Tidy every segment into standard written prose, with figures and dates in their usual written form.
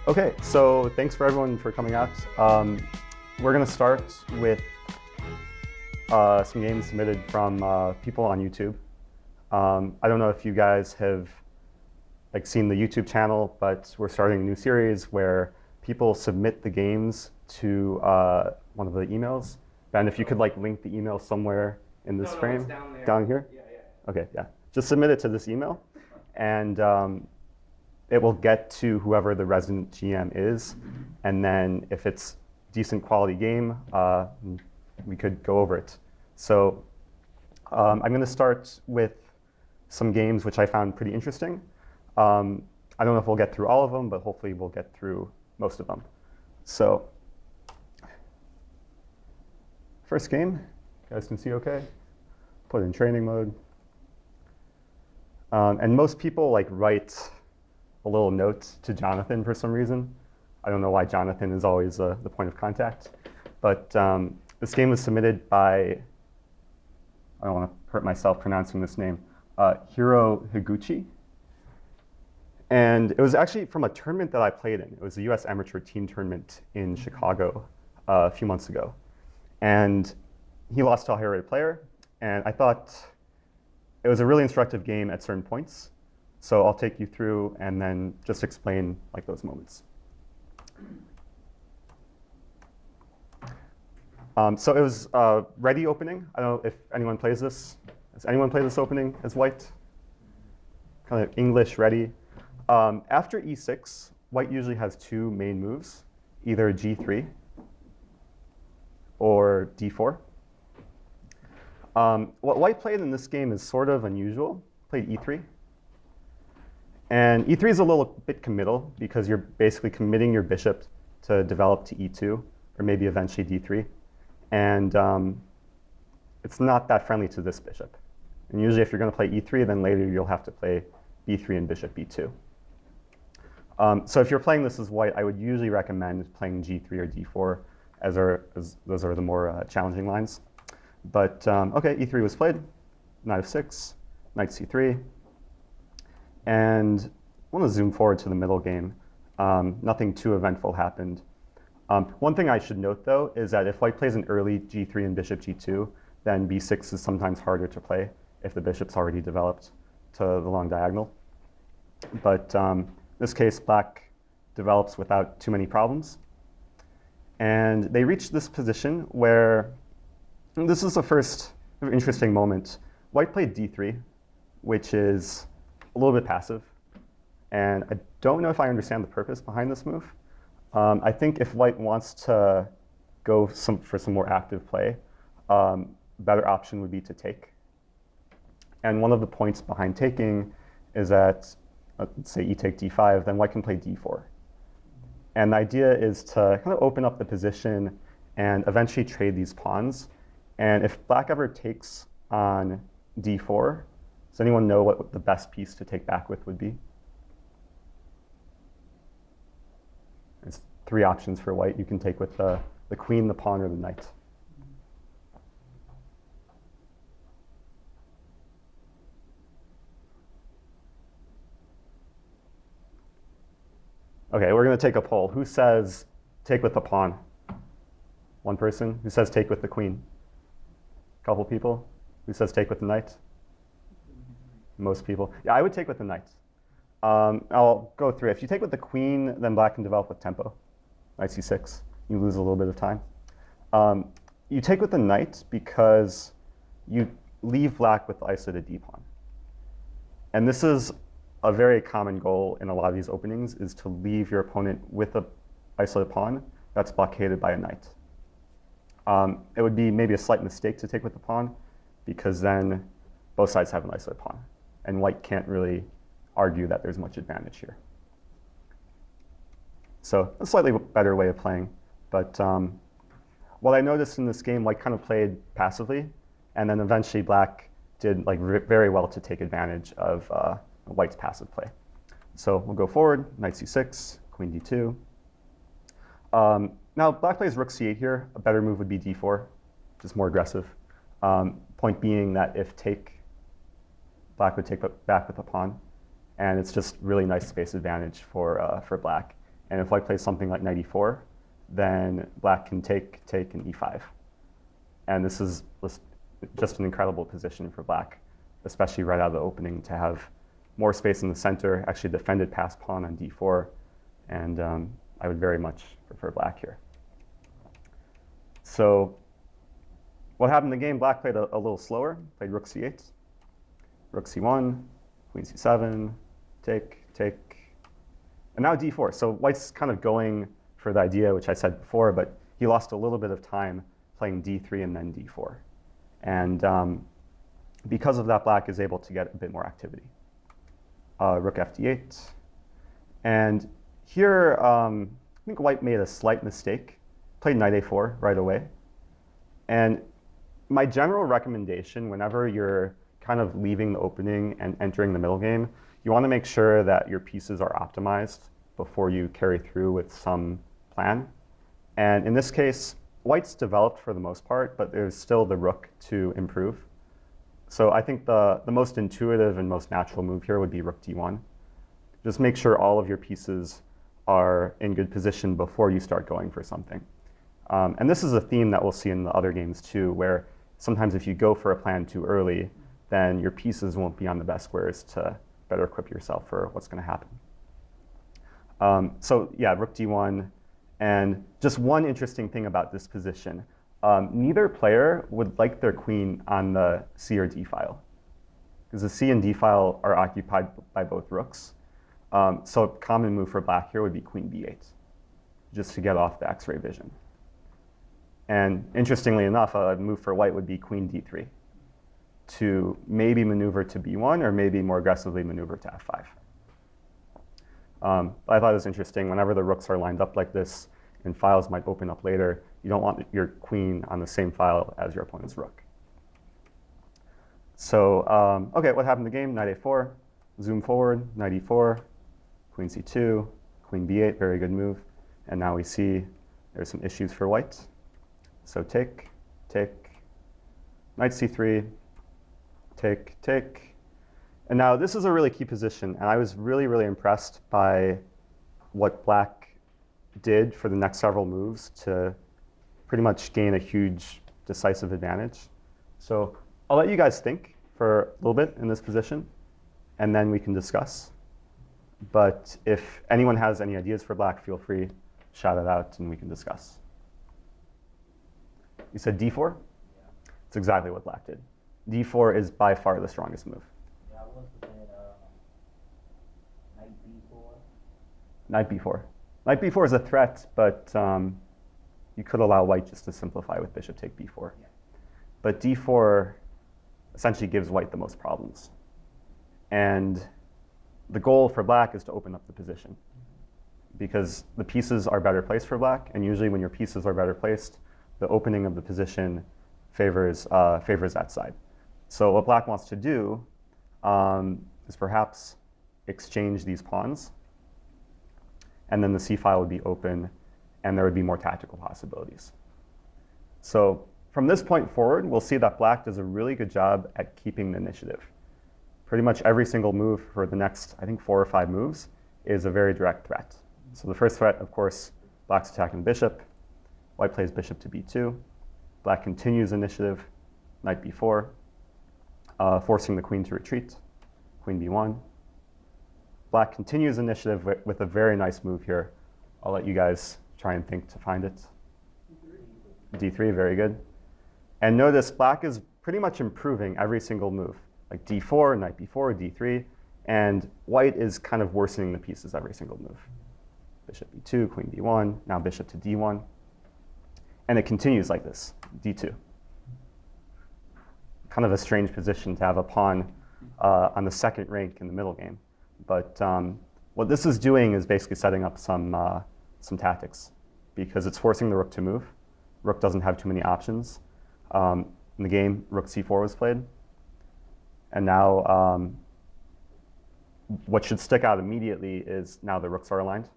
Okay, so thanks for everyone for coming out. We're going to start with some games submitted from people on YouTube. I don't know if you guys have seen the YouTube channel, but we're starting a new series where people submit the games to one of the emails. Ben, if you could link the email somewhere in this frame. It's down there. Down here? Yeah. Okay, yeah. Just submit it to this email, and it will get to whoever the resident GM is. And then if it's decent quality game, we could go over it. So I'm going to start with some games which I found pretty interesting. I don't know if we'll get through all of them, but hopefully we'll get through most of them. So first game, you guys can see okay? Put it in training mode. And most people write a little note to Jonathan for some reason. I don't know why Jonathan is always the point of contact. But this game was submitted by, I don't want to hurt myself pronouncing this name, Hiro Higuchi. And it was actually from a tournament that I played in. It was a US amateur team tournament in Chicago a few months ago. And he lost to a higher player. And I thought it was a really instructive game at certain points. So I'll take you through and then just explain those moments. So it was ready opening. I don't know if anyone plays this. Has anyone played this opening as white? Kind of English ready. After e6, white usually has two main moves, either g3 or d4. What white played in this game is sort of unusual. Played e3. And e3 is a little bit committal because you're basically committing your bishop to develop to e2, or maybe eventually d3. And it's not that friendly to this bishop. And usually if you're going to play e3, then later you'll have to play b3 and bishop b2. So if you're playing this as white, I would usually recommend playing g3 or d4, as those are the more challenging lines. But OK, e3 was played, knight f6, knight c3. And I want to zoom forward to the middle game. Nothing too eventful happened. One thing I should note, though, is that if white plays an early g3 and bishop g2, then b6 is sometimes harder to play if the bishop's already developed to the long diagonal. But in this case, black develops without too many problems. And they reach this position where this is the first interesting moment. White played d3, which is a little bit passive. And I don't know if I understand the purpose behind this move. I think if white wants to go for some more active play, a better option would be to take. And one of the points behind taking is that, let's say e take d5, then white can play d4. And the idea is to kind of open up the position and eventually trade these pawns. And if black ever takes on d4, does anyone know what the best piece to take back with would be? There's three options for white. You can take with the queen, the pawn, or the knight. OK, we're going to take a poll. Who says take with the pawn? One person. Who says take with the queen? A couple people. Who says take with the knight? Most people. Yeah, I would take with the knight. I'll go through. If you take with the queen, then black can develop with tempo. Knight c6. You lose a little bit of time. You take with the knight because you leave black with the isolated d pawn. And this is a very common goal in a lot of these openings, is to leave your opponent with a isolated pawn that's blockaded by a knight. It would be maybe a slight mistake to take with the pawn, because then both sides have an isolated pawn. And white can't really argue that there's much advantage here. So a slightly better way of playing. But what I noticed in this game, white kind of played passively. And then eventually black did very well to take advantage of white's passive play. So we'll go forward, knight c6, queen d2. Now black plays rook c8 here. A better move would be d4, just more aggressive. Point being that if black would take back with a pawn, and it's just really nice space advantage for black. And if white plays something like knight e4, then black can take an e5. And this is just an incredible position for black, especially right out of the opening, to have more space in the center, actually defended past pawn on d4. And I would very much prefer black here. So what happened in the game? Black played a little slower, played rook c8, rook c1, queen c7, take, and now d4. So white's kind of going for the idea, which I said before, but he lost a little bit of time playing d3 and then d4. And because of that, black is able to get a bit more activity. Rook fd8. And here, I think white made a slight mistake. Played knight a4 right away. And my general recommendation, whenever you're kind of leaving the opening and entering the middle game, you want to make sure that your pieces are optimized before you carry through with some plan. And in this case, white's developed for the most part, but there's still the rook to improve. So I think the most intuitive and most natural move here would be rook d1. Just make sure all of your pieces are in good position before you start going for something. And this is a theme that we'll see in the other games too, where sometimes if you go for a plan too early, then your pieces won't be on the best squares to better equip yourself for what's going to happen. So yeah, rook d1. And just one interesting thing about this position, neither player would like their queen on the C or D file, because the C and D file are occupied by both rooks. So a common move for black here would be queen b8, just to get off the X-ray vision. And interestingly enough, a move for white would be queen d3, to maybe maneuver to b1, or maybe more aggressively maneuver to f5. I thought it was interesting. Whenever the rooks are lined up like this, and files might open up later, you don't want your queen on the same file as your opponent's rook. So OK, what happened in the game? Knight a4, zoom forward, knight e4, queen c2, queen b8, very good move. And now we see there's some issues for white. So take, knight c3, take. And now this is a really key position, and I was really, really impressed by what black did for the next several moves to pretty much gain a huge decisive advantage. So I'll let you guys think for a little bit in this position, and then we can discuss. But if anyone has any ideas for black, feel free, shout it out, and we can discuss. You said d4? Yeah. It's exactly what black did. d4 is by far the strongest move. Knight b4. Knight b4 is a threat, but you could allow white just to simplify with bishop take b4. Yeah. But d4 essentially gives white the most problems. And the goal for black is to open up the position, because the pieces are better placed for black. And usually when your pieces are better placed, the opening of the position favors that side. So what black wants to do is perhaps exchange these pawns, and then the C file would be open, and there would be more tactical possibilities. So from this point forward, we'll see that black does a really good job at keeping the initiative. Pretty much every single move for the next, I think, 4 or 5 moves is a very direct threat. So the first threat, of course, black's attacking the bishop. White plays bishop to b2. Black continues initiative, knight b4, forcing the queen to retreat, queen b1. Black continues initiative with a very nice move here. I'll let you guys try and think to find it. D3, very good. And notice black is pretty much improving every single move, like d4, knight b4, d3. And white is kind of worsening the pieces every single move. Bishop b2, queen b1, now bishop to d1. And it continues like this, d2. Kind of a strange position to have a pawn on the second rank in the middle game. But what this is doing is basically setting up some tactics, because it's forcing the rook to move. Rook doesn't have too many options. In the game, rook c4 was played. And now what should stick out immediately is now the rooks are aligned.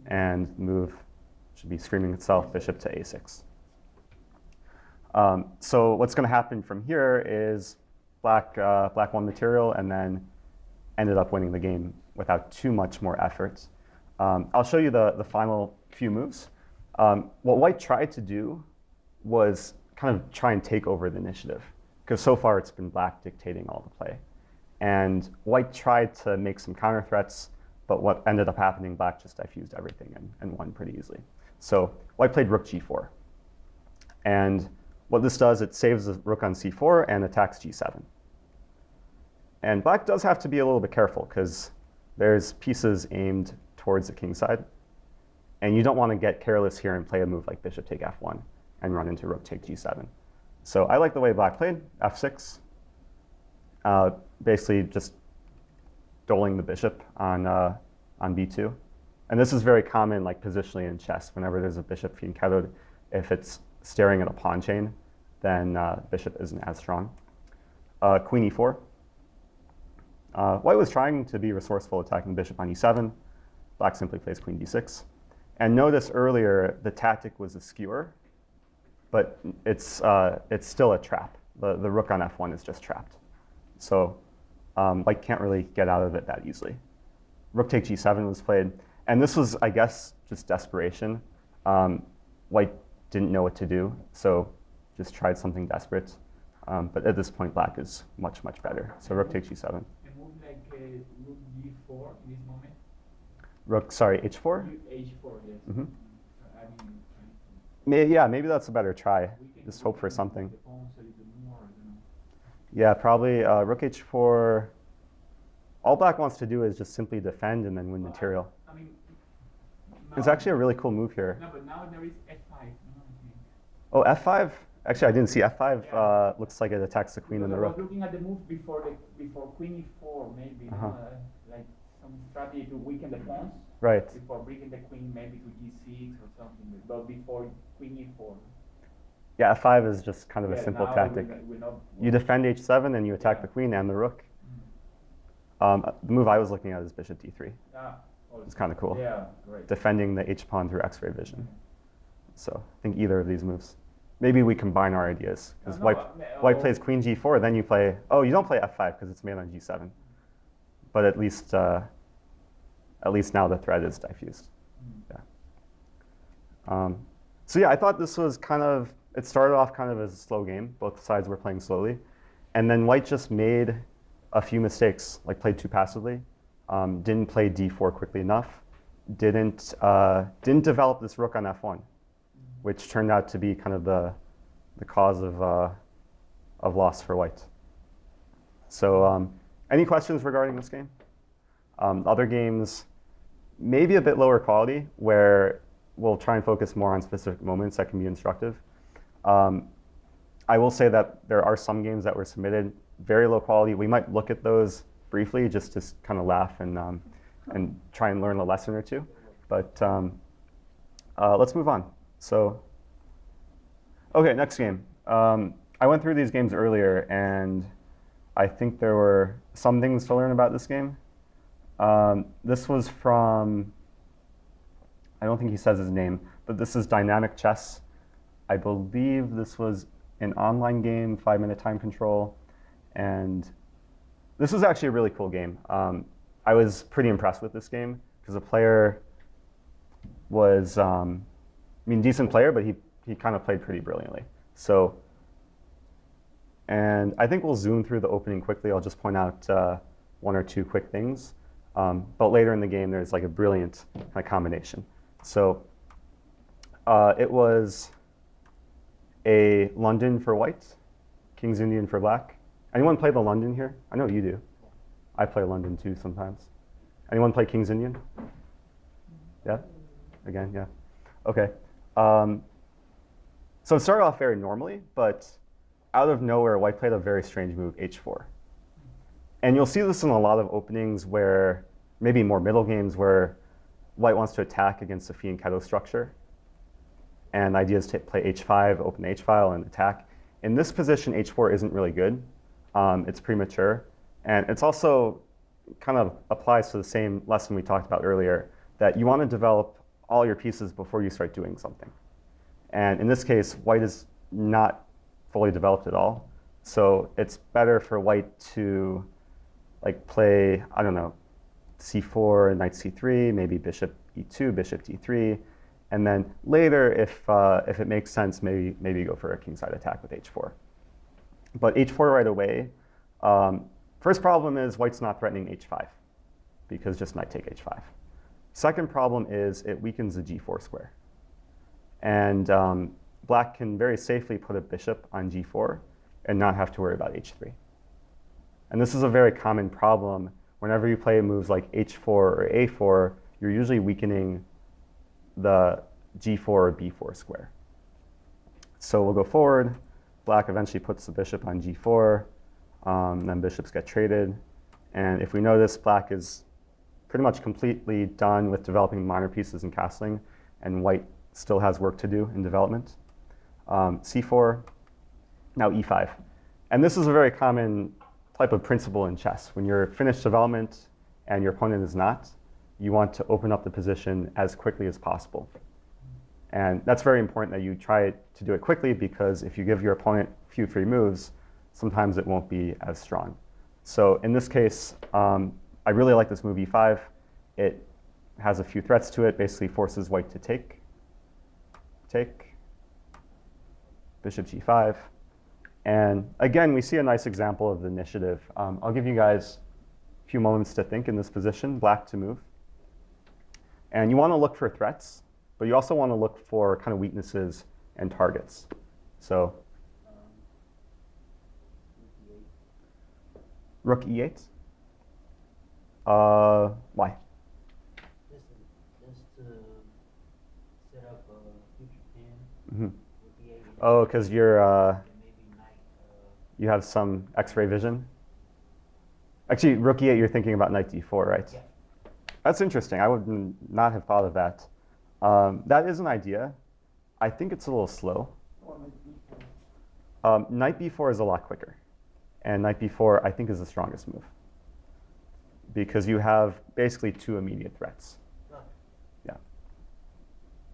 And the move should be screaming itself, bishop to a6. So what's going to happen from here is black won material and then ended up winning the game without too much more effort. I'll show you the final few moves. What white tried to do was kind of try and take over the initiative, because so far it's been black dictating all the play. And white tried to make some counter threats, but what ended up happening, black just diffused everything and won pretty easily. So white played rook g4. And what this does, it saves the rook on c4 and attacks g7. And black does have to be a little bit careful, because there's pieces aimed towards the king side. And you don't want to get careless here and play a move like bishop take f1 and run into rook take g7. So I like the way black played, f6. Basically just doling the bishop on b2. And this is very common, like positionally in chess. Whenever there's a bishop fianchettoed, if it's staring at a pawn chain, then bishop isn't as strong. Queen e4. White was trying to be resourceful, attacking bishop on e7. Black simply plays queen d6. And notice earlier the tactic was a skewer, but it's still a trap. The rook on f1 is just trapped. So white can't really get out of it that easily. Rook take g7 was played. And this was, I guess, just desperation. White didn't know what to do, so just tried something desperate. But at this point, black is much, much better. So rook takes g7. A move like rook g4 in this moment? Rook, sorry, h4? h4, yes. Mm-hmm. I mean, Maybe that's a better try. Just hope for something. The pawns a little more, I don't know. Yeah, probably rook h4. All black wants to do is just simply defend and then win material. I mean, It's actually a really cool move here. No, but now there is f5. Oh, f5? Actually, I didn't see f5. Yeah. Looks like it attacks the queen and the I was rook. looking at the move before queen e4, maybe. Like some strategy to weaken the pawns. Right. Before bringing the queen maybe to g6 or something. But before queen e4. Yeah, f5 is just kind of a simple tactic. You defend h7 and you attack the queen and the rook. The move I was looking at is bishop d3. It's kind of cool. Yeah, great. Defending the h-pawn through x-ray vision. So I think either of these moves. Maybe we combine our ideas. Because white plays queen g4, then you play, oh, you don't play f5 because it's made on g7. But at least now the threat is diffused. Yeah. So yeah, I thought this was kind of, it started off kind of as a slow game. Both sides were playing slowly. And then white just made a few mistakes, like played too passively, didn't play d4 quickly enough, didn't develop this rook on f1, which turned out to be kind of the cause of loss for white. So any questions regarding this game? Other games, maybe a bit lower quality, where we'll try and focus more on specific moments that can be instructive. I will say that there are some games that were submitted very low quality. We might look at those briefly just to kind of laugh and try and learn a lesson or two. But let's move on. So, okay, next game. I went through these games earlier, and I think there were some things to learn about this game. This was from, I don't think he says his name, but this is Dynamic Chess. I believe this was an online game, 5-minute time control. And this was actually a really cool game. I was pretty impressed with this game because the player was, decent player, but he kind of played pretty brilliantly. So, and I think we'll zoom through the opening quickly. I'll just point out one or two quick things. But later in the game, there's like a brilliant kind of combination. So it was a London for white, King's Indian for black. Anyone play the London here? I know you do. I play London too sometimes. Anyone play King's Indian? Yeah? Again, yeah. Okay. So it started off very normally, but out of nowhere, white played a very strange move, h4. And you'll see this in a lot of openings where, maybe more middle games, where white wants to attack against the fianchetto structure. And the idea is to play h5, open the h-file, and attack. In this position, h4 isn't really good. It's premature. And it's also kind of applies to the same lesson we talked about earlier, that you want to develop all your pieces before you start doing something. And in this case, white is not fully developed at all. So it's better for white to like play, I don't know, c4, knight c3, maybe bishop e2, bishop d3, and then later, if it makes sense, maybe go for a kingside attack with h4. But h4 right away, first problem is white's not threatening h5 because just knight take h5. Second problem is it weakens the g4 square. And black can very safely put a bishop on g4 and not have to worry about h3. And this is a very common problem. Whenever you play moves like h4 or a4, you're usually weakening the g4 or b4 square. So we'll go forward. Black eventually puts the bishop on g4. Then bishops get traded. And if we notice, black is pretty much completely done with developing minor pieces and castling, and white still has work to do in development. c4, now e5. And this is a very common type of principle in chess. When you're finished development and your opponent is not, you want to open up the position as quickly as possible. And that's very important that you try to do it quickly, because if you give your opponent a few free moves, sometimes it won't be as strong. So in this case, I really like this move e5. It has a few threats to it, basically forces white to take, bishop g5. And again, we see a nice example of the initiative. I'll give you guys a few moments to think in this position, black to move. And you want to look for threats, but you also want to look for kind of weaknesses and targets. So rook e8. Why? Just to set up a future pin. Mm-hmm. With the Oh, because you're maybe knight. you have some X-ray vision. Actually, rook e8, you're thinking about knight d4, right? Yeah. That's interesting. I would not have thought of that. That is an idea. I think it's a little slow. Knight b4 is a lot quicker. And knight b4, I think, is the strongest move, because you have basically two immediate threats. Yeah.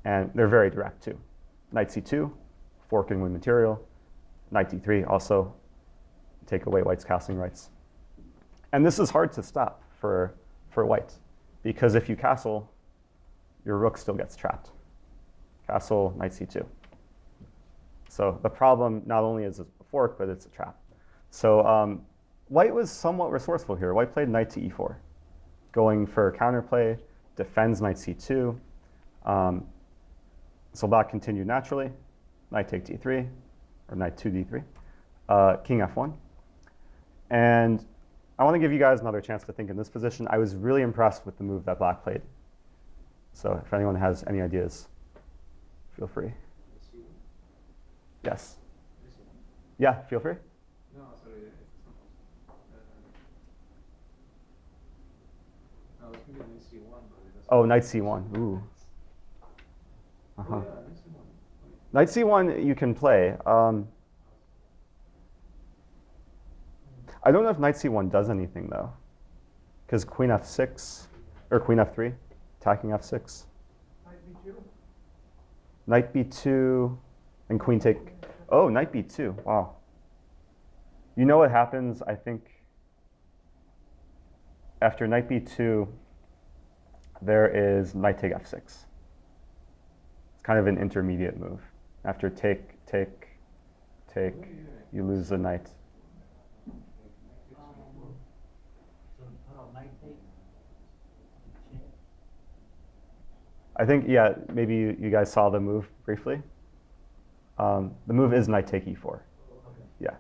And they're very direct, too. Knight c2, fork and win material. Knight d3, also take away white's castling rights. And this is hard to stop for white, because if you castle, your rook still gets trapped. Castle, knight c2. So the problem not only is a fork, but it's a trap. So white was somewhat resourceful here. White played knight to e4, going for counterplay, defends knight c2. So black continued naturally. Knight take d3, or knight to d3. King f1. And I want to give you guys another chance to think in this position. I was really impressed with the move that black played. So if anyone has any ideas, feel free. Yes? Yeah, feel free. No, sorry. I was thinking knight c1. Oh, knight c1. Ooh. Uh-huh. Oh, yeah, knight c1. Knight c1 you can play. I don't know if knight c1 does anything, though, because queen f6, or queen f3, attacking f6. Knight b2. Knight b2, and queen take. Oh, knight b2. Wow. You know what happens, I think, after knight b2, there is knight take f6. It's kind of an intermediate move. After take, you lose the knight. So knight take. I think, yeah, maybe you guys saw the move briefly. The move is knight take e4. Yeah.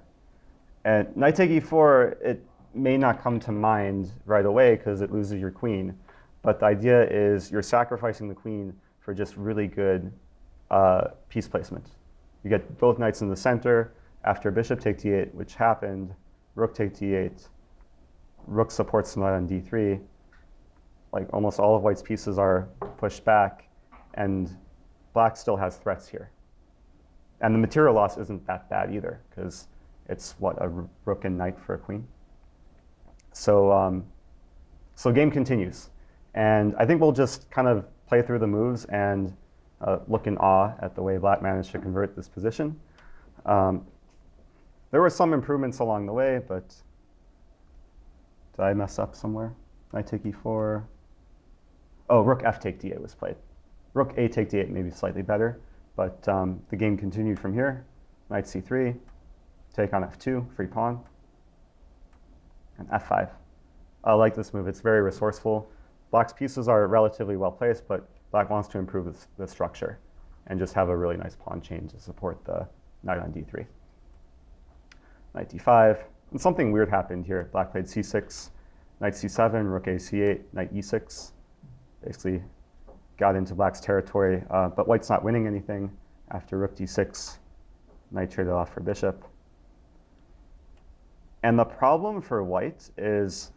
And knight take e4, it may not come to mind right away because it loses your queen. But the idea is you're sacrificing the queen for just really good piece placement. You get both knights in the center. After bishop take d8, which happened, rook take d8. Rook supports the knight on d3. Like almost all of white's pieces are pushed back, and black still has threats here. And the material loss isn't that bad either, because it's what, a rook and knight for a queen. So so game continues. And I think we'll just kind of play through the moves and look in awe at the way black managed to convert this position. There were some improvements along the way, but did I mess up somewhere? Knight take e4. Oh, rook f take d8 was played. Rook a take d8 maybe slightly better, but the game continued from here. Knight c3, take on f2, free pawn, and f5. I like this move. It's very resourceful. Black's pieces are relatively well placed, but black wants to improve the structure and just have a really nice pawn chain to support the knight on d3. Knight d5. And something weird happened here. Black played c6, knight c7, rook a c8, knight e6. Basically got into black's territory, but white's not winning anything. After rook d6, knight traded off for bishop. And the problem for white is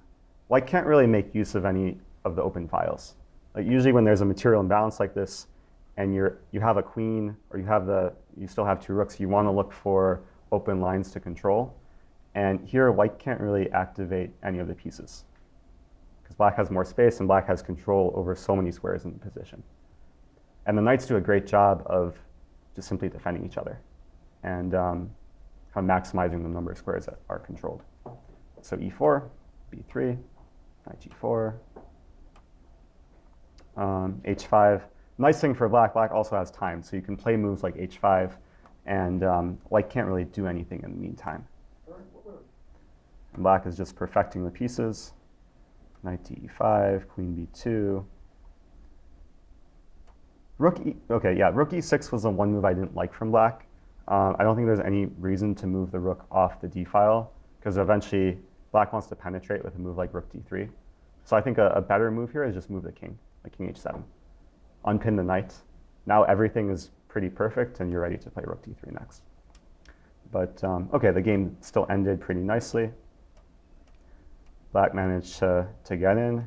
white can't really make use of any of the open files. Like usually when there's a material imbalance like this, and you have a queen, or you still have two rooks, you want to look for open lines to control. And here, white can't really activate any of the pieces, because black has more space, and black has control over so many squares in the position. And the knights do a great job of just simply defending each other, and kind of maximizing the number of squares that are controlled. So e4, b3, knight g4, h5. Nice thing for black, black also has time, so you can play moves like h5, and white can't really do anything in the meantime. And black is just perfecting the pieces. Knight to e5, queen b2. Rook e6 was the one move I didn't like from black. I don't think there's any reason to move the rook off the d file, because eventually black wants to penetrate with a move like rook d3. So I think a better move here is just move the king, like king h7. Unpin the knight. Now everything is pretty perfect, and you're ready to play rook d3 next. But OK, the game still ended pretty nicely. Black managed to get in.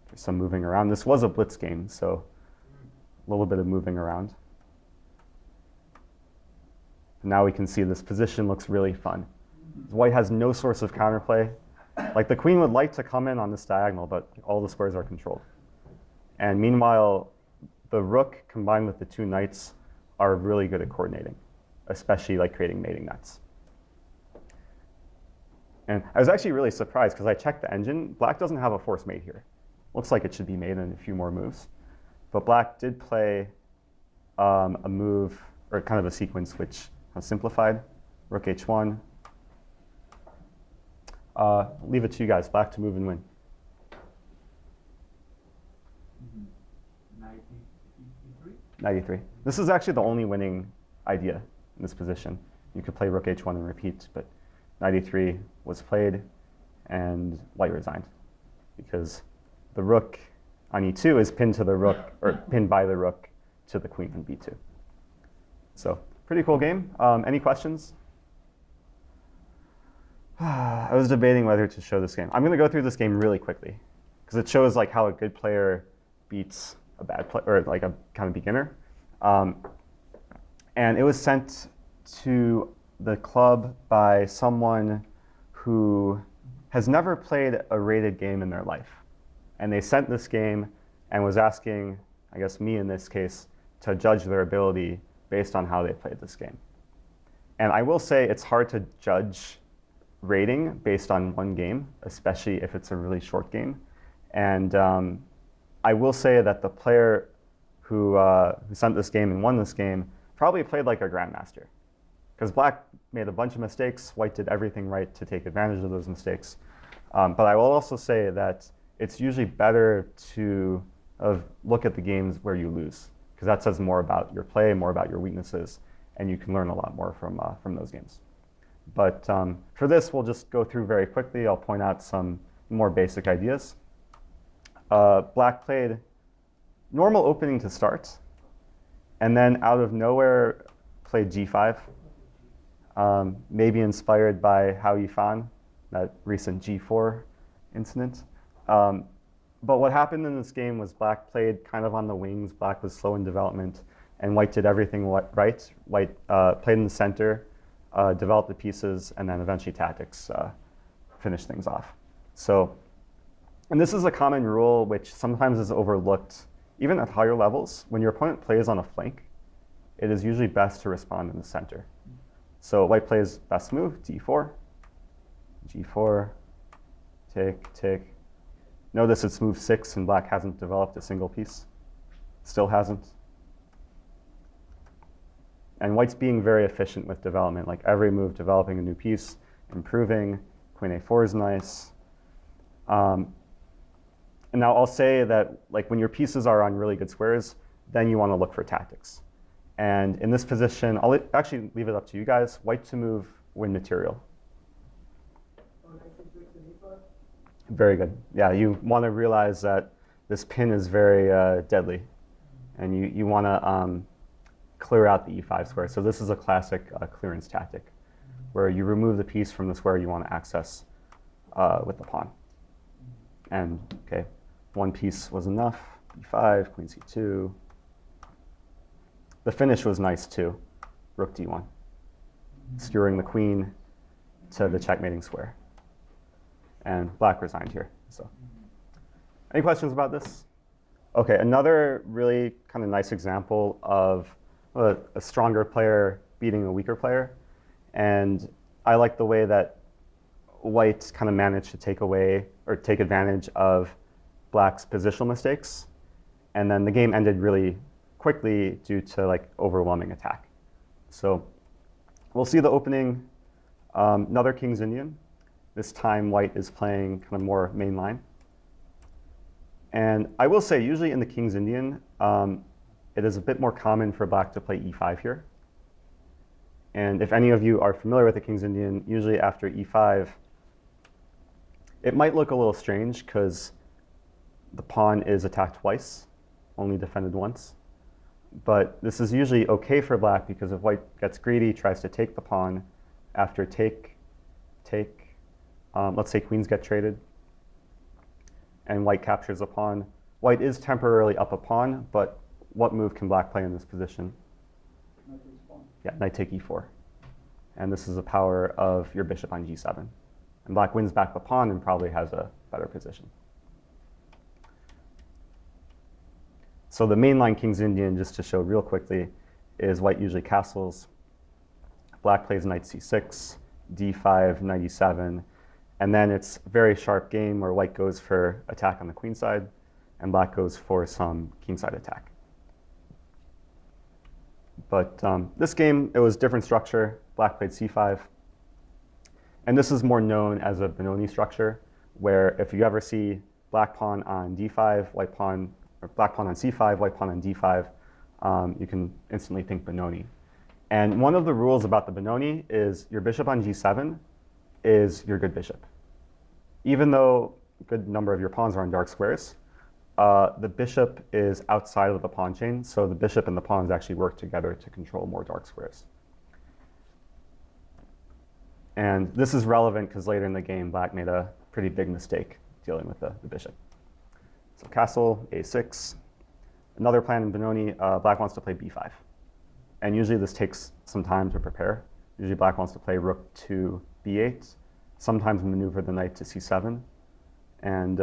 There's some moving around. This was a blitz game, so a little bit of moving around. Now we can see this position looks really fun. White has no source of counterplay. Like the queen would like to come in on this diagonal, but all the squares are controlled. And meanwhile, the rook combined with the two knights are really good at coordinating, especially like creating mating nets. And I was actually really surprised because I checked the engine. Black doesn't have a forced mate here. Looks like it should be made in a few more moves. But black did play a move, or kind of a sequence, which was simplified. Rook h1. Leave it to you guys. Black to move and win. Knight e3. This is actually the only winning idea in this position. You could play rook h1 and repeat, but knight e3 was played, and white resigned, because the rook on e2 is pinned to the rook, or pinned by the rook to the queen on b2. So pretty cool game. Any questions? I was debating whether to show this game. I'm going to go through this game really quickly, because it shows like how a good player beats a bad player, or like a kind of beginner. And it was sent to the club by someone who has never played a rated game in their life. And they sent this game and was asking, I guess me in this case, to judge their ability based on how they played this game. And I will say it's hard to judge rating based on one game, especially if it's a really short game. And I will say that the player who sent this game and won this game probably played like a grandmaster, because black made a bunch of mistakes. White did everything right to take advantage of those mistakes. But I will also say that it's usually better to look at the games where you lose, because that says more about your play, more about your weaknesses, and you can learn a lot more from those games. But for this, we'll just go through very quickly. I'll point out some more basic ideas. Black played normal opening to start, and then out of nowhere played g5, maybe inspired by Hao Yifan, that recent g4 incident. But what happened in this game was black played kind of on the wings. Black was slow in development, and white did everything right. White played in the center, developed the pieces, and then eventually tactics finished things off. So, and this is a common rule which sometimes is overlooked, even at higher levels. When your opponent plays on a flank, it is usually best to respond in the center. So white plays best move, d4, g4, take, take. Notice it's move 6 and black hasn't developed a single piece. Still hasn't. And white's being very efficient with development, like every move developing a new piece, improving. Queen a4 is nice. And now I'll say that like when your pieces are on really good squares, then you want to look for tactics. And in this position, I'll actually leave it up to you guys. White to move, win material. Very good. Yeah, you want to realize that this pin is very deadly. And you want to clear out the e5 square. So this is a classic clearance tactic, where you remove the piece from the square you want to access with the pawn. And okay, one piece was enough. e5, queen c2. The finish was nice too. Rook d1, skewering the queen to the checkmating square. And black resigned here. So, any questions about this? Okay, another really kind of nice example of a stronger player beating a weaker player. And I like the way that white kind of managed to take away or take advantage of black's positional mistakes. And then the game ended really quickly due to like overwhelming attack. So we'll see the opening, another King's Indian. This time white is playing kind of more main line. And I will say, usually in the King's Indian, it is a bit more common for black to play e5 here. And if any of you are familiar with the King's Indian, usually after e5, it might look a little strange because the pawn is attacked twice, only defended once. But this is usually OK for black because if white gets greedy, tries to take the pawn after take, take. Let's say queens get traded, and white captures a pawn. White is temporarily up a pawn, but what move can black play in this position? Yeah, knight take e4. And this is the power of your bishop on g7. And black wins back the pawn and probably has a better position. So the mainline King's Indian, just to show real quickly, is white usually castles. Black plays knight c6, d5, knight e7. And then it's a very sharp game where white goes for attack on the queen side, and black goes for some kingside attack. But this game, it was different structure. Black played c5. And this is more known as a Benoni structure, where if you ever see black pawn on d5, white pawn, or black pawn on c5, white pawn on d5, you can instantly think Benoni. And one of the rules about the Benoni is your bishop on g7 is your good bishop. Even though a good number of your pawns are on dark squares, the bishop is outside of the pawn chain, so the bishop and the pawns actually work together to control more dark squares. And this is relevant because later in the game, black made a pretty big mistake dealing with the bishop. So castle, a6. Another plan in Benoni, black wants to play b5. And usually this takes some time to prepare. Usually black wants to play rook to b8, sometimes maneuver the knight to c7. And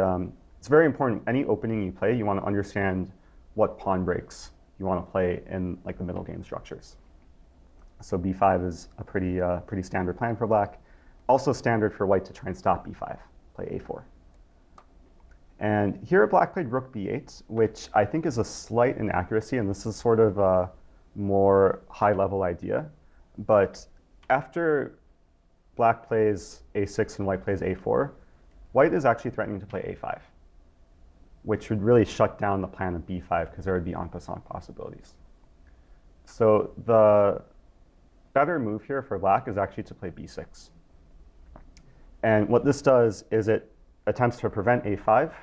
it's very important. Any opening you play, you want to understand what pawn breaks you want to play in like the middle game structures. So b5 is a pretty standard plan for black. Also standard for white to try and stop b5, play a4. And here black played rook b8, which I think is a slight inaccuracy, and this is sort of a more high-level idea. But after black plays a6 and white plays a4, white is actually threatening to play a5, which would really shut down the plan of b5 because there would be en passant possibilities. So the better move here for black is actually to play b6. And what this does is it attempts to prevent a5,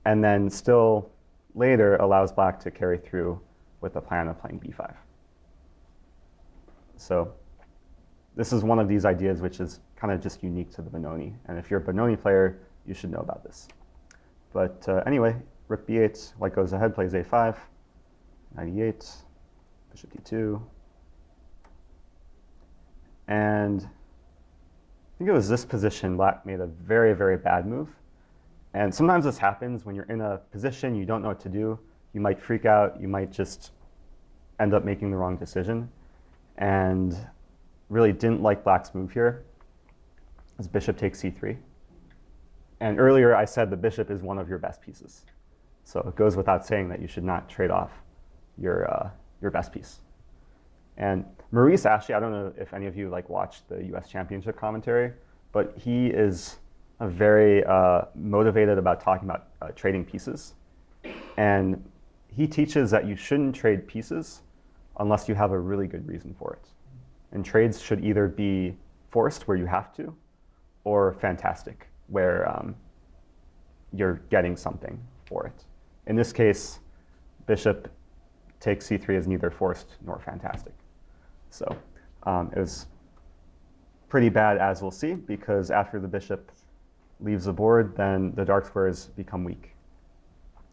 and then still later allows black to carry through with the plan of playing b5. So this is one of these ideas which is kind of just unique to the Benoni. And if you're a Benoni player, you should know about this. But anyway, rook b8, white goes ahead, plays a5, knight e8, bishop d2. And I think it was this position black made a very, very bad move. And sometimes this happens when you're in a position you don't know what to do. You might freak out. You might just end up making the wrong decision. And really didn't like black's move here, is bishop takes c3. And earlier I said the bishop is one of your best pieces. So it goes without saying that you should not trade off your best piece. And Maurice, actually, I don't know if any of you watched the US Championship commentary, but he is very motivated about talking about trading pieces. And he teaches that you shouldn't trade pieces unless you have a really good reason for it. And trades should either be forced, where you have to, or fantastic, where you're getting something for it. In this case, bishop takes c3 is neither forced nor fantastic. So it was pretty bad, as we'll see, because after the bishop leaves the board, then the dark squares become weak.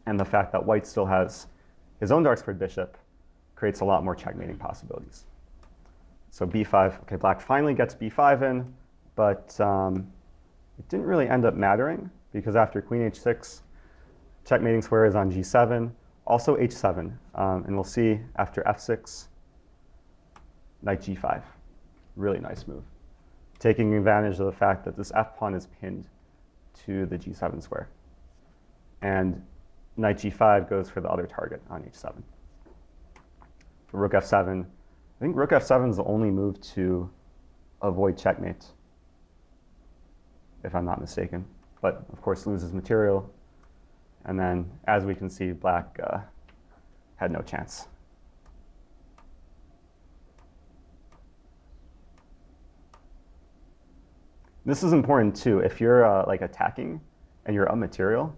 And the fact that white still has his own dark squared bishop creates a lot more checkmating possibilities. So b5, OK, black finally gets b5 in, but it didn't really end up mattering, because after queen h6, checkmating square is on g7, also h7. And we'll see after f6, knight g5. Really nice move, taking advantage of the fact that this f pawn is pinned to the g7 square. And knight g5 goes for the other target on h7. For rook f7, I think rook f7 is the only move to avoid checkmate, if I'm not mistaken. But of course loses material. And then, as we can see, black had no chance. This is important too. If you're attacking and you're up material,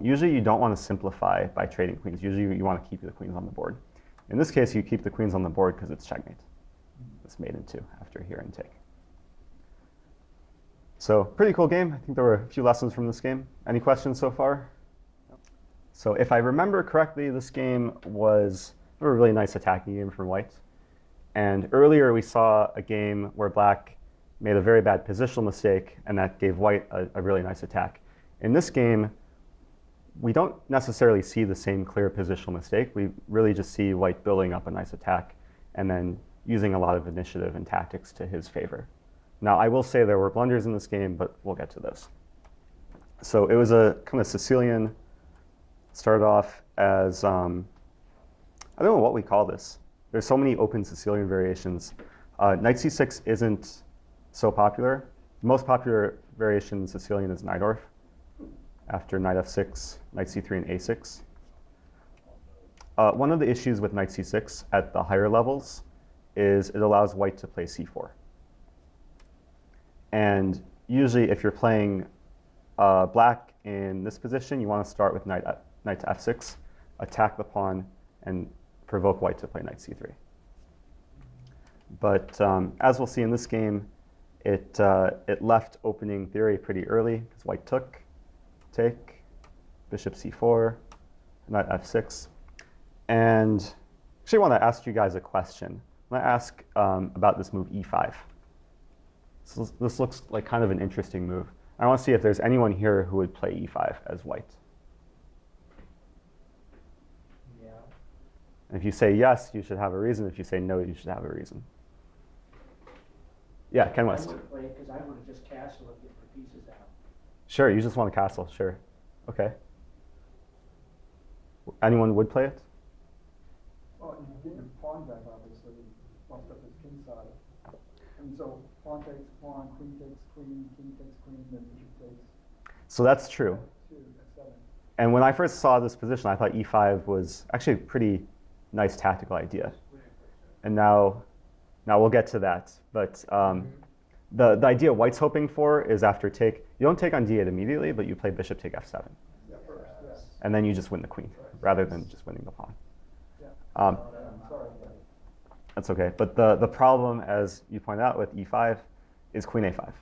usually you don't want to simplify by trading queens. Usually you want to keep the queens on the board. In this case, you keep the queens on the board because it's checkmate. It's made in two after here and take. So pretty cool game. I think there were a few lessons from this game. Any questions so far? So if I remember correctly, this game was a really nice attacking game from white. And earlier we saw a game where black made a very bad positional mistake, and that gave white a really nice attack. In this game, we don't necessarily see the same clear positional mistake. We really just see white building up a nice attack and then using a lot of initiative and tactics to his favor. Now, I will say there were blunders in this game, but we'll get to those. So it was a kind of Sicilian, started off as, I don't know what we call this. There's so many open Sicilian variations. Knight c6 isn't so popular. The most popular variation in Sicilian is Najdorf. After knight f6, knight c3, and a6. One of the issues with knight c6 at the higher levels is it allows white to play c4. And usually if you're playing black in this position, you want to start with knight to f6, attack the pawn, and provoke white to play knight c3. But as we'll see in this game, it left opening theory pretty early, because white took, take, bishop c4, knight f6. And actually I want to ask you guys a question. I want to ask about this move e5. So this looks like kind of an interesting move. I want to see if there's anyone here who would play e5 as white. Yeah. And if you say yes, you should have a reason. If you say no, you should have a reason. Yeah, Ken West. I would play it because I would have just castled and get the pieces out. Sure, you just want a castle, sure. OK. Anyone would play it? Well, you get your pawn back, obviously, bumped up his king side. And so pawn takes pawn, queen takes queen, king takes queen, then bishop takes So that's true. 2, f7. And when I first saw this position, I thought e5 was actually a pretty nice tactical idea. And now we'll get to that. But the idea white's hoping for is after take, you don't take on d8 immediately, but you play bishop take f7. Yeah, first, yes. And then you just win the queen, rather than just winning the pawn. Yeah. Um, Sorry. That's OK. But the problem, as you point out, with e5 is queen a5.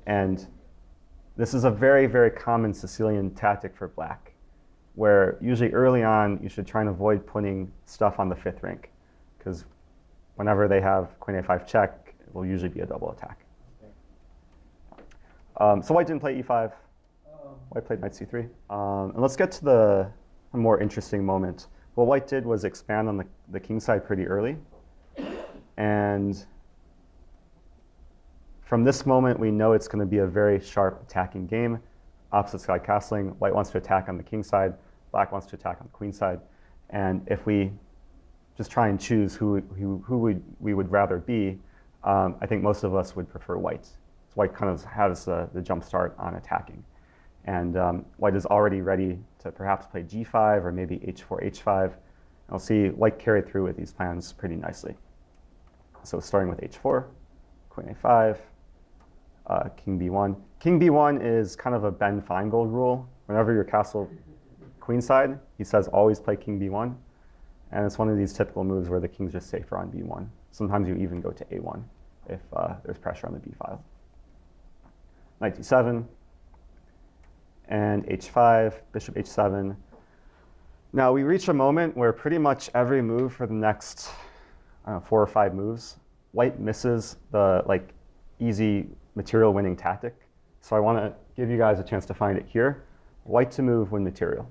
And this is a very, very common Sicilian tactic for black, where usually early on, you should try and avoid putting stuff on the fifth rank, because whenever they have queen a5 check, it will usually be a double attack. So white didn't play e5. White played knight c3. And let's get to the more interesting moment. What white did was expand on the king side pretty early. And from this moment, we know it's going to be a very sharp attacking game. Opposite side castling. White wants to attack on the king side. Black wants to attack on the queen side. And if we just try and choose who we would rather be, I think most of us would prefer white. So white kind of has the jump start on attacking. And white is already ready to perhaps play g5 or maybe h4, h5. And we'll see white carry through with these plans pretty nicely. So starting with h4, queen a5, king b1. King b1 is kind of a Ben Feingold rule. Whenever you're castle queenside, he says always play king b1. And it's one of these typical moves where the king's just safer on b1. Sometimes you even go to a1 if there's pressure on the b file. Knight d7, and h5, bishop h7. Now we reach a moment where pretty much every move for the next 4 or 5 moves, white misses the easy material winning tactic. So I want to give you guys a chance to find it here. White to move, win material.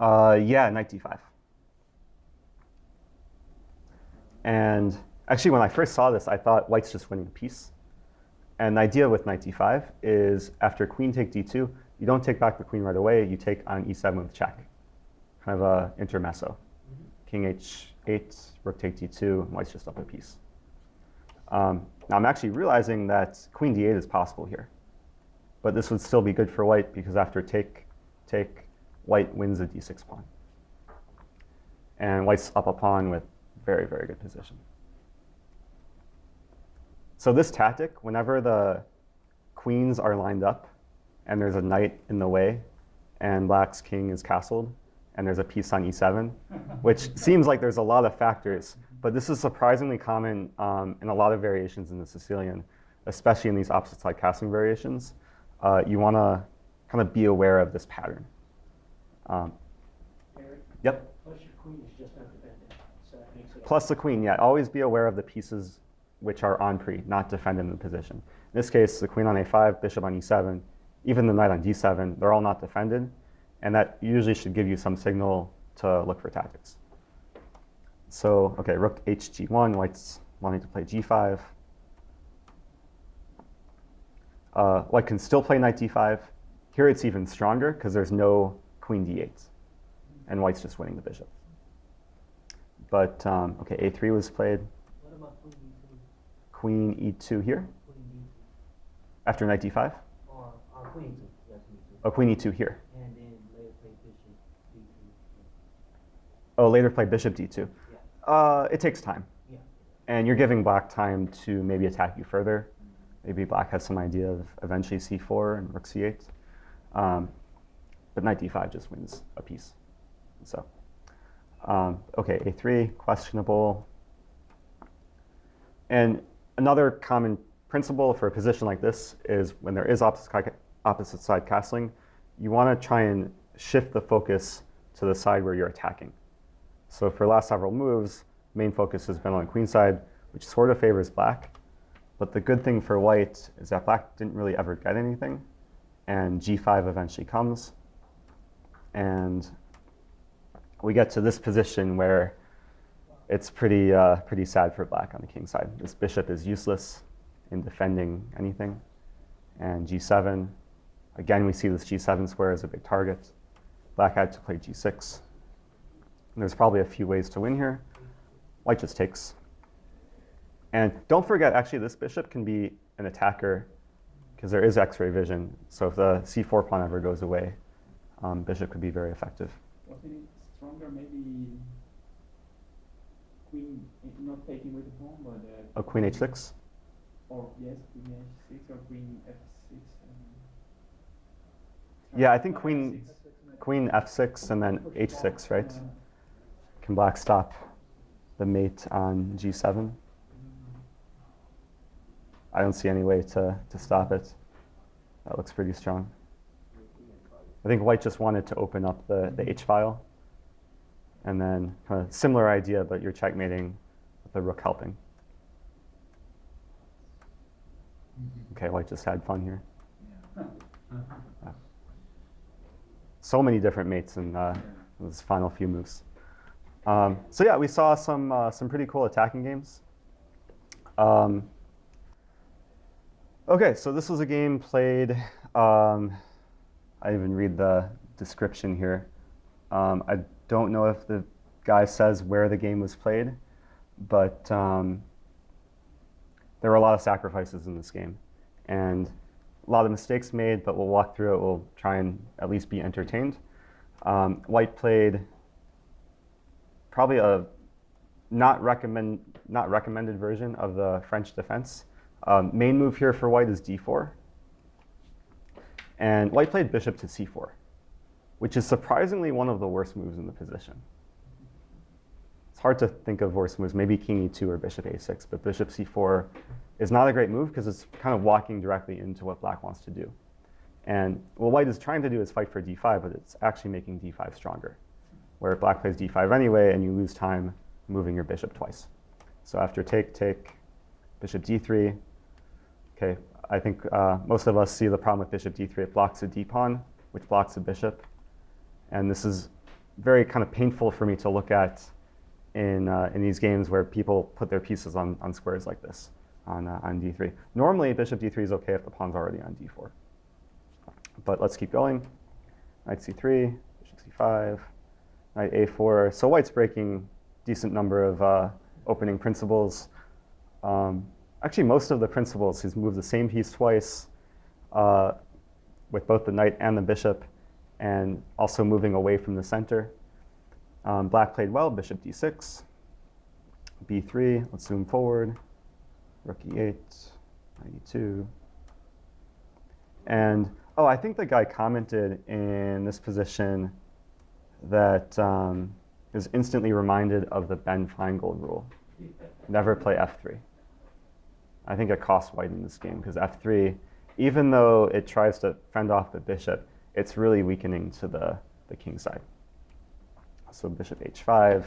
Yeah, knight d5. And actually, when I first saw this, I thought white's just winning a piece. And the idea with knight d5 is after queen take d2, you don't take back the queen right away. You take on e7 with check, kind of a intermezzo. King h8, rook take d2, white's just up a piece. Now I'm actually realizing that queen d8 is possible here. But this would still be good for white because after take, white wins the d6 pawn. And white's up a pawn with very, very good position. So this tactic, whenever the queens are lined up and there's a knight in the way and black's king is castled and there's a piece on e7, which seems like there's a lot of factors, but this is surprisingly common in a lot of variations in the Sicilian, especially in these opposite side castling variations. You want to kind of be aware of this pattern. Eric? Yep. Plus your queen is just undefended, so that makes it. Plus the queen, yeah. Always be aware of the pieces which are on pre, not defended in the position. In this case, the queen on a5, bishop on e7, even the knight on d7, they're all not defended. And that usually should give you some signal to look for tactics. So, okay, rook hg1, white's wanting to play g5. White can still play knight d5. Here it's even stronger because there's no queen d8. And white's just winning the bishop. But, okay, a3 was played. What about Queen e2 here, queen d2? after knight d5. Or queen e2, yes, queen e2. Oh, queen e2 here. And then later play bishop d2. Oh, later play bishop d2. Yeah. It takes time. Yeah. And you're giving black time to maybe attack you further. Maybe black has some idea of eventually c4 and rook c8. But knight d5 just wins a piece. So, okay, a3, questionable. And another common principle for a position like this is when there is opposite side castling, you want to try and shift the focus to the side where you're attacking. So for the last several moves, main focus has been on the queen side, which sort of favors black. But the good thing for white is that black didn't really ever get anything, and g5 eventually comes. And we get to this position where it's pretty sad for black on the king side. This bishop is useless in defending anything. And g7, again, we see this g7 square as a big target. Black had to play g6. And there's probably a few ways to win here. White just takes. And don't forget, actually, this bishop can be an attacker because there is X-ray vision. So if the c4 pawn ever goes away, bishop could be very effective. Wasn't it stronger, maybe queen not taking with the pawn, but Oh, queen h6? or yes, queen h6 or queen f6. Yeah, I think No, queen f6. queen f6 and then h6, right? Can black stop the mate on g7? I don't see any way to stop it. That looks pretty strong. I think white just wanted to open up the h file. And then kind of similar idea, but you're checkmating with the rook helping. Okay, white just had fun here. So many different mates in those final few moves. So yeah, we saw some pretty cool attacking games. Okay, so this was a game played. I even read the description here. I don't know if the guy says where the game was played, but there were a lot of sacrifices in this game, and a lot of mistakes made, but we'll walk through it. We'll try and at least be entertained. White played probably a not recommended version of the French defense. Main move here for white is d4. And white played bishop to c4, which is surprisingly one of the worst moves in the position. It's hard to think of worse moves, maybe king e2 or bishop a6, but bishop c4 is not a great move because it's kind of walking directly into what black wants to do. And what white is trying to do is fight for d5, but it's actually making d5 stronger, where black plays d5 anyway, and you lose time moving your bishop twice. So after take, bishop d3. Okay, I think most of us see the problem with bishop d3. It blocks a d-pawn, which blocks a bishop. And this is very kind of painful for me to look at in these games where people put their pieces on squares like this on d3. Normally, bishop d3 is OK if the pawn's already on d4. But let's keep going. Knight c3, bishop c5, knight a4. So white's breaking a decent number of opening principles. Actually, most of the principles, he's moved the same piece twice with both the knight and the bishop, and also moving away from the center. Black played well, bishop d6, b3, let's zoom forward, rook e8, knight e2. And, oh, I think the guy commented in this position that is instantly reminded of the Ben Feingold rule. Never play f3. I think it costs white in this game because f3, even though it tries to fend off the bishop, it's really weakening to the king side. So bishop h5.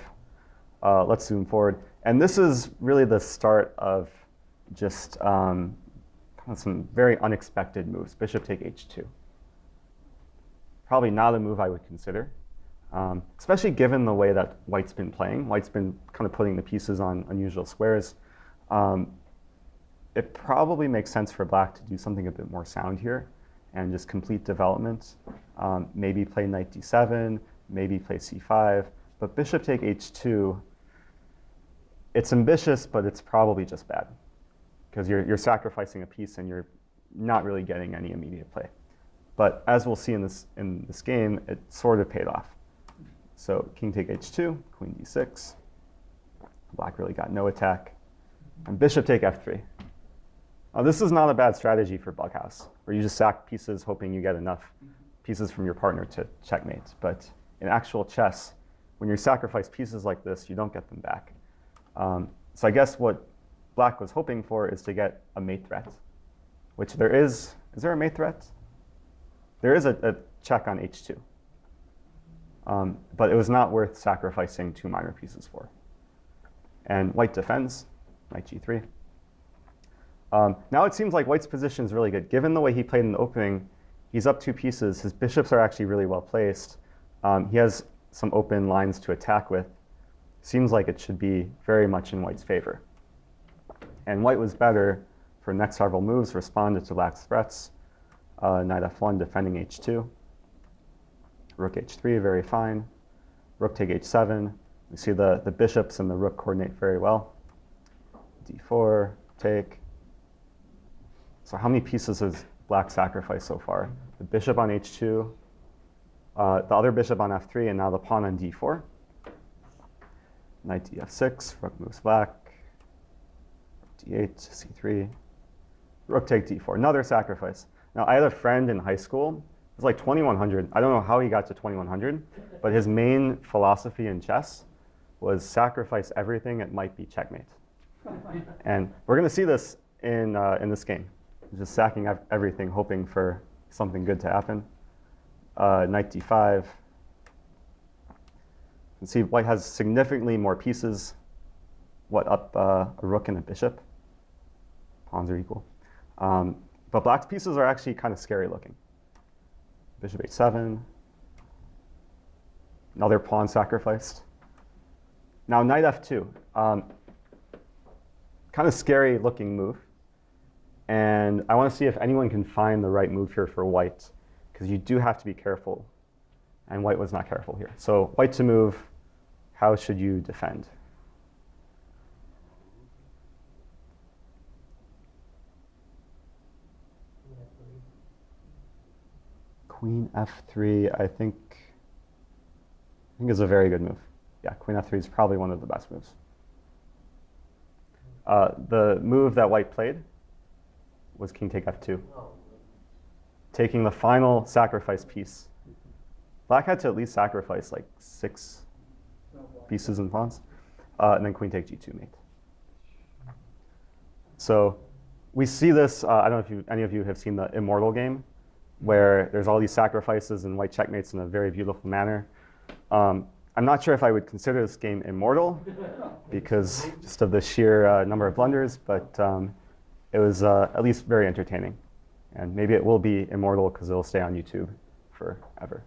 Let's zoom forward. And this is really the start of just kind of some very unexpected moves. Bishop take h2. Probably not a move I would consider, especially given the way that white's been playing. White's been kind of putting the pieces on unusual squares. It probably makes sense for black to do something a bit more sound here and just complete development. Maybe play knight d7, maybe play c5. But bishop take h2, it's ambitious, but it's probably just bad because you're sacrificing a piece and you're not really getting any immediate play. But as we'll see in this game, it sort of paid off. So king take h2, queen d6. Black really got no attack. And bishop take f3. This is not a bad strategy for Bughouse, where you just sack pieces hoping you get enough pieces from your partner to checkmate. But in actual chess, when you sacrifice pieces like this, you don't get them back. So I guess what black was hoping for is to get a mate threat, which there is. Is there a mate threat? There is a check on h2. But it was not worth sacrificing two minor pieces for. And white defends, knight g3. Now it seems like white's position is really good. Given the way he played in the opening, he's up two pieces. His bishops are actually really well placed. He has some open lines to attack with. Seems like it should be very much in white's favor. And white was better for next several moves, responded to black's threats. Knight f1 defending h2. Rook h3, very fine. Rook take h7. We see the bishops and the rook coordinate very well. d4, take. So how many pieces has black sacrificed so far? The bishop on h2, the other bishop on f3, and now the pawn on d4. Knight df6, rook moves black. d8, c3. Rook take d4, another sacrifice. Now I had a friend in high school, it was like 2100. I don't know how he got to 2100, but his main philosophy in chess was sacrifice everything, it might be checkmate. And we're going to see this in this game. Just sacking everything, hoping for something good to happen. Knight d5. You can see white has significantly more pieces. What, up a rook and a bishop? Pawns are equal. But black's pieces are actually kind of scary looking. Bishop h7. Another pawn sacrificed. Now knight f2. Kind of scary looking move. And I want to see if anyone can find the right move here for white, because you do have to be careful. And white was not careful here. So white to move, how should you defend? Queen f3, I think is a very good move. Yeah, queen f3 is probably one of the best moves. The move that white played was king take f2, taking the final sacrifice piece. Black had to at least sacrifice like 6 pieces and pawns, and then queen take g2 mate. So we see this, I don't know if any of you have seen the Immortal game, where there's all these sacrifices and white checkmates in a very beautiful manner. I'm not sure if I would consider this game immortal because just of the sheer number of blunders, but it was at least very entertaining. And maybe it will be immortal because it'll stay on YouTube forever.